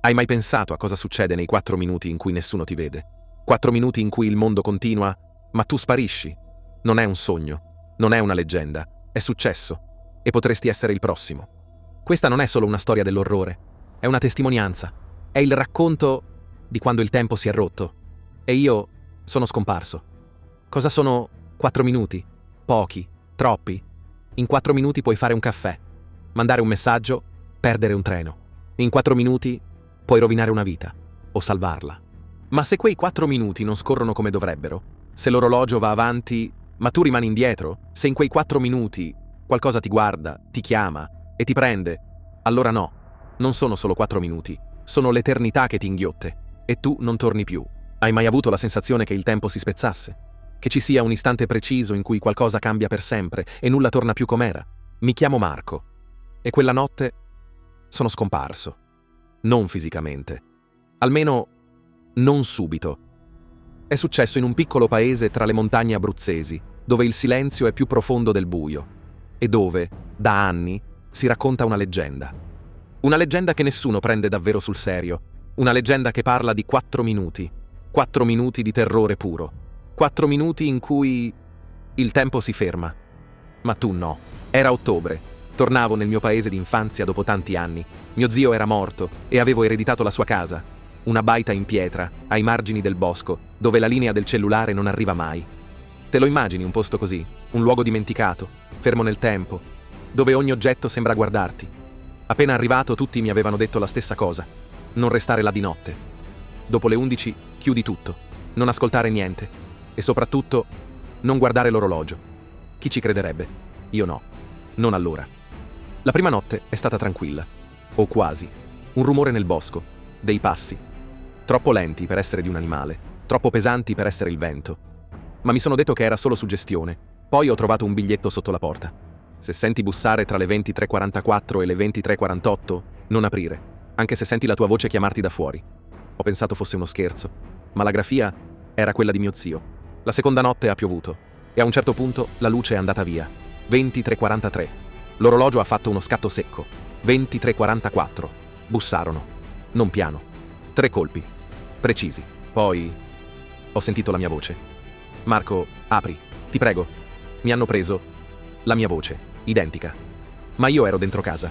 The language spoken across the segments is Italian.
Hai mai pensato a cosa succede nei 4 minuti in cui nessuno ti vede? 4 minuti in cui il mondo continua, ma tu sparisci? Non è un sogno, non è una leggenda, è successo e potresti essere il prossimo. Questa non è solo una storia dell'orrore, è una testimonianza, è il racconto di quando il tempo si è rotto e io sono scomparso. Cosa sono 4 minuti? Pochi? Troppi? In 4 minuti puoi fare un caffè, mandare un messaggio, perdere un treno. In 4 minuti puoi rovinare una vita o salvarla. Ma se quei 4 minuti non scorrono come dovrebbero, se l'orologio va avanti ma tu rimani indietro, se in quei 4 minuti qualcosa ti guarda, ti chiama e ti prende, allora no, non sono solo 4 minuti, sono l'eternità che ti inghiotte e tu non torni più. Hai mai avuto la sensazione che il tempo si spezzasse? Che ci sia un istante preciso in cui qualcosa cambia per sempre e nulla torna più com'era? Mi chiamo Marco e quella notte sono scomparso. Non fisicamente. Almeno non subito. È successo in un piccolo paese tra le montagne abruzzesi, dove il silenzio è più profondo del buio e dove, da anni, si racconta una leggenda. Una leggenda che nessuno prende davvero sul serio. Una leggenda che parla di 4 minuti. 4 minuti di terrore puro. 4 minuti in cui il tempo si ferma. Ma tu no. Era ottobre. Tornavo nel mio paese d'infanzia dopo tanti anni. Mio zio era morto e avevo ereditato la sua casa. Una baita in pietra, ai margini del bosco, dove la linea del cellulare non arriva mai. Te lo immagini un posto così? Un luogo dimenticato, fermo nel tempo, dove ogni oggetto sembra guardarti. Appena arrivato tutti mi avevano detto la stessa cosa. Non restare là di notte. Dopo le 11 chiudi tutto. Non ascoltare niente. E soprattutto non guardare l'orologio. Chi ci crederebbe? Io no. Non allora. La prima notte è stata tranquilla. O quasi. Un rumore nel bosco. Dei passi. Troppo lenti per essere di un animale. Troppo pesanti per essere il vento. Ma mi sono detto che era solo suggestione. Poi ho trovato un biglietto sotto la porta. Se senti bussare tra le 23:44 e le 23:48, non aprire. Anche se senti la tua voce chiamarti da fuori. Ho pensato fosse uno scherzo. Ma la grafia era quella di mio zio. La seconda notte ha piovuto. E a un certo punto la luce è andata via. 23:43. L'orologio ha fatto uno scatto secco. 23:44. Bussarono. Non piano. 3 colpi. Precisi. Poi ho sentito la mia voce. Marco, apri. Ti prego. Mi hanno preso. La mia voce. Identica. Ma io ero dentro casa.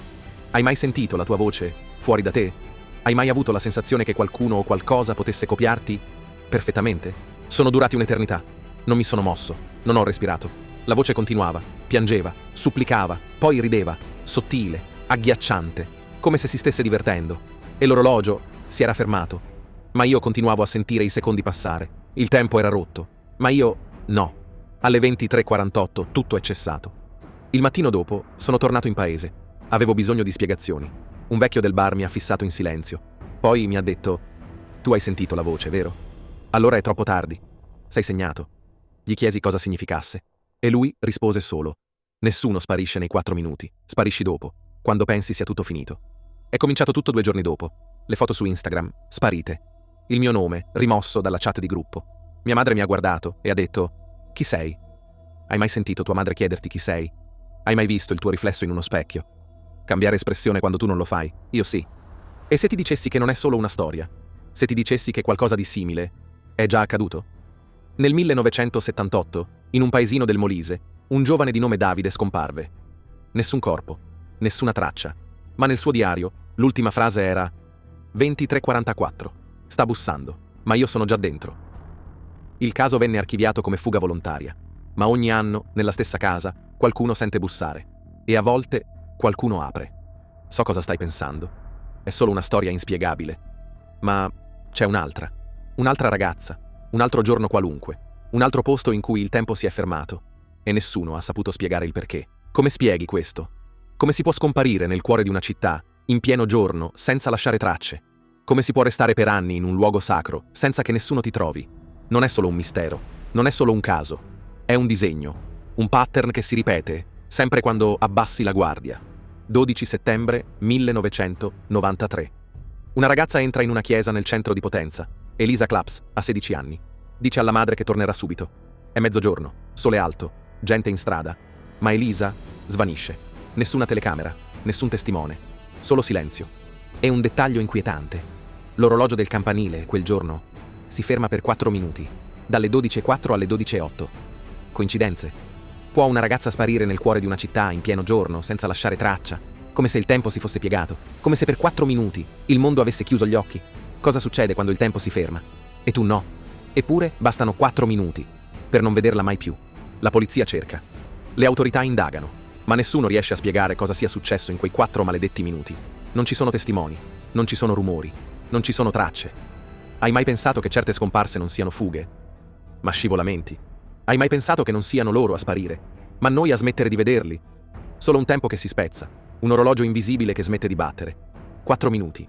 Hai mai sentito la tua voce fuori da te? Hai mai avuto la sensazione che qualcuno o qualcosa potesse copiarti perfettamente? Sono durati un'eternità. Non mi sono mosso. Non ho respirato. La voce continuava, piangeva, supplicava, poi rideva, sottile, agghiacciante, come se si stesse divertendo. E l'orologio si era fermato. Ma io continuavo a sentire i secondi passare. Il tempo era rotto. Ma io no. Alle 23:48 tutto è cessato. Il mattino dopo sono tornato in paese. Avevo bisogno di spiegazioni. Un vecchio del bar mi ha fissato in silenzio. Poi mi ha detto: tu hai sentito la voce, vero? Allora è troppo tardi. Sei segnato. Gli chiesi cosa significasse. E lui rispose solo: nessuno sparisce nei 4 minuti, sparisci dopo, quando pensi sia tutto finito. È cominciato tutto 2 giorni dopo. Le foto su Instagram, sparite. Il mio nome, rimosso dalla chat di gruppo. Mia madre mi ha guardato e ha detto: chi sei? Hai mai sentito tua madre chiederti chi sei? Hai mai visto il tuo riflesso in uno specchio? Cambiare espressione quando tu non lo fai? Io sì. E se ti dicessi che non è solo una storia? Se ti dicessi che qualcosa di simile è già accaduto? Nel 1978, in un paesino del Molise, un giovane di nome Davide scomparve. Nessun corpo, nessuna traccia, ma nel suo diario l'ultima frase era: 23:44. Sta bussando, ma io sono già dentro. Il caso venne archiviato come fuga volontaria, ma ogni anno, nella stessa casa, qualcuno sente bussare. E a volte qualcuno apre. So cosa stai pensando. È solo una storia inspiegabile. Ma c'è un'altra ragazza, un altro giorno qualunque, un altro posto in cui il tempo si è fermato e nessuno ha saputo spiegare il perché. Come spieghi questo? Come si può scomparire nel cuore di una città, in pieno giorno, senza lasciare tracce? Come si può restare per anni in un luogo sacro, senza che nessuno ti trovi? Non è solo un mistero, non è solo un caso, è un disegno, un pattern che si ripete, sempre quando abbassi la guardia. 12 settembre 1993. Una ragazza entra in una chiesa nel centro di Potenza. Elisa Claps ha 16 anni. Dice alla madre che tornerà subito. È mezzogiorno, sole alto, gente in strada. Ma Elisa svanisce. Nessuna telecamera, nessun testimone. Solo silenzio. E un dettaglio inquietante. L'orologio del campanile, quel giorno, si ferma per 4 minuti, dalle 12:04 alle 12:08. Coincidenze? Può una ragazza sparire nel cuore di una città in pieno giorno, senza lasciare traccia, come se il tempo si fosse piegato, come se per 4 minuti il mondo avesse chiuso gli occhi? Cosa succede quando il tempo si ferma? E tu no. Eppure bastano 4 minuti per non vederla mai più. La polizia cerca. Le autorità indagano, ma nessuno riesce a spiegare cosa sia successo in quei 4 maledetti minuti. Non ci sono testimoni, non ci sono rumori, non ci sono tracce. Hai mai pensato che certe scomparse non siano fughe, ma scivolamenti? Hai mai pensato che non siano loro a sparire, ma noi a smettere di vederli? Solo un tempo che si spezza, un orologio invisibile che smette di battere. 4 minuti.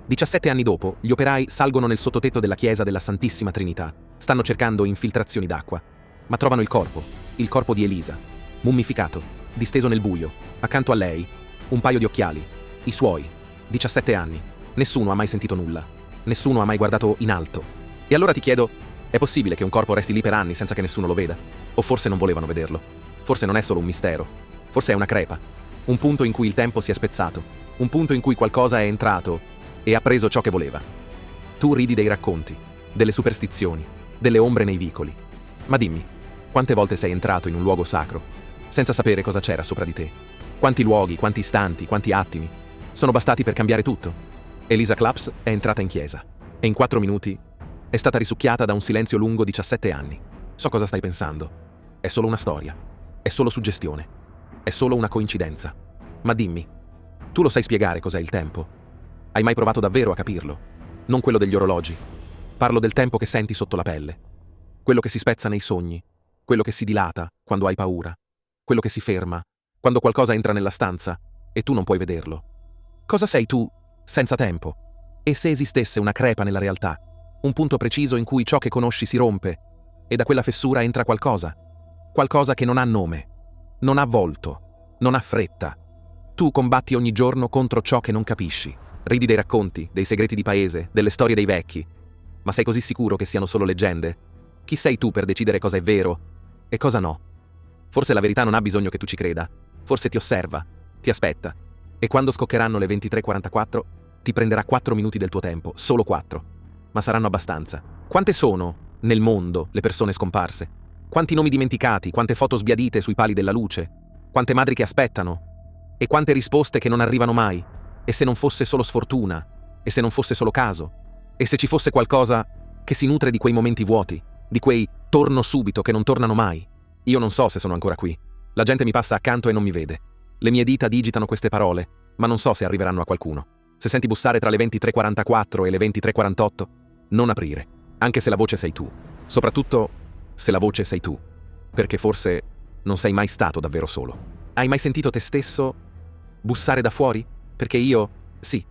17 anni dopo, gli operai salgono nel sottotetto della chiesa della Santissima Trinità. Stanno cercando infiltrazioni d'acqua, ma trovano il corpo di Elisa, mummificato, disteso nel buio, accanto a lei, un paio di occhiali, i suoi, 17 anni. Nessuno ha mai sentito nulla, nessuno ha mai guardato in alto. E allora ti chiedo, è possibile che un corpo resti lì per anni senza che nessuno lo veda? O forse non volevano vederlo? Forse non è solo un mistero, forse è una crepa, un punto in cui il tempo si è spezzato, un punto in cui qualcosa è entrato e ha preso ciò che voleva. Tu ridi dei racconti, delle superstizioni, delle ombre nei vicoli. Ma dimmi, quante volte sei entrato in un luogo sacro, senza sapere cosa c'era sopra di te? Quanti luoghi, quanti istanti, quanti attimi sono bastati per cambiare tutto? Elisa Claps è entrata in chiesa, e in 4 minuti è stata risucchiata da un silenzio lungo 17 anni. So cosa stai pensando. È solo una storia, è solo suggestione, è solo una coincidenza. Ma dimmi, tu lo sai spiegare cos'è il tempo? Hai mai provato davvero a capirlo? Non quello degli orologi. Parlo del tempo che senti sotto la pelle. Quello che si spezza nei sogni, quello che si dilata quando hai paura, quello che si ferma quando qualcosa entra nella stanza e tu non puoi vederlo. Cosa sei tu senza tempo? E se esistesse una crepa nella realtà, un punto preciso in cui ciò che conosci si rompe e da quella fessura entra qualcosa che non ha nome, non ha volto, non ha fretta. Tu combatti ogni giorno contro ciò che non capisci. Ridi dei racconti, dei segreti di paese, delle storie dei vecchi. Ma sei così sicuro che siano solo leggende? Chi sei tu per decidere cosa è vero e cosa no? Forse la verità non ha bisogno che tu ci creda. Forse ti osserva, ti aspetta. E quando scoccheranno le 23:44, ti prenderà 4 minuti del tuo tempo, solo 4. Ma saranno abbastanza. Quante sono, nel mondo, le persone scomparse? Quanti nomi dimenticati, quante foto sbiadite sui pali della luce? Quante madri che aspettano? E quante risposte che non arrivano mai? E se non fosse solo sfortuna? E se non fosse solo caso? E se ci fosse qualcosa che si nutre di quei momenti vuoti? Di quei torno subito che non tornano mai? Io non so se sono ancora qui. La gente mi passa accanto e non mi vede. Le mie dita digitano queste parole, ma non so se arriveranno a qualcuno. Se senti bussare tra le 23:44 e le 23:48, non aprire, anche se la voce sei tu. Soprattutto se la voce sei tu, perché forse non sei mai stato davvero solo. Hai mai sentito te stesso bussare da fuori? Perché io, sì,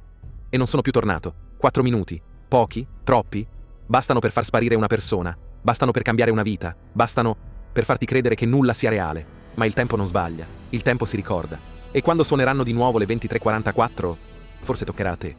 e non sono più tornato. 4 minuti, pochi, troppi, bastano per far sparire una persona, bastano per cambiare una vita, bastano per farti credere che nulla sia reale. Ma il tempo non sbaglia, il tempo si ricorda. E quando suoneranno di nuovo le 23:44, forse toccherà a te.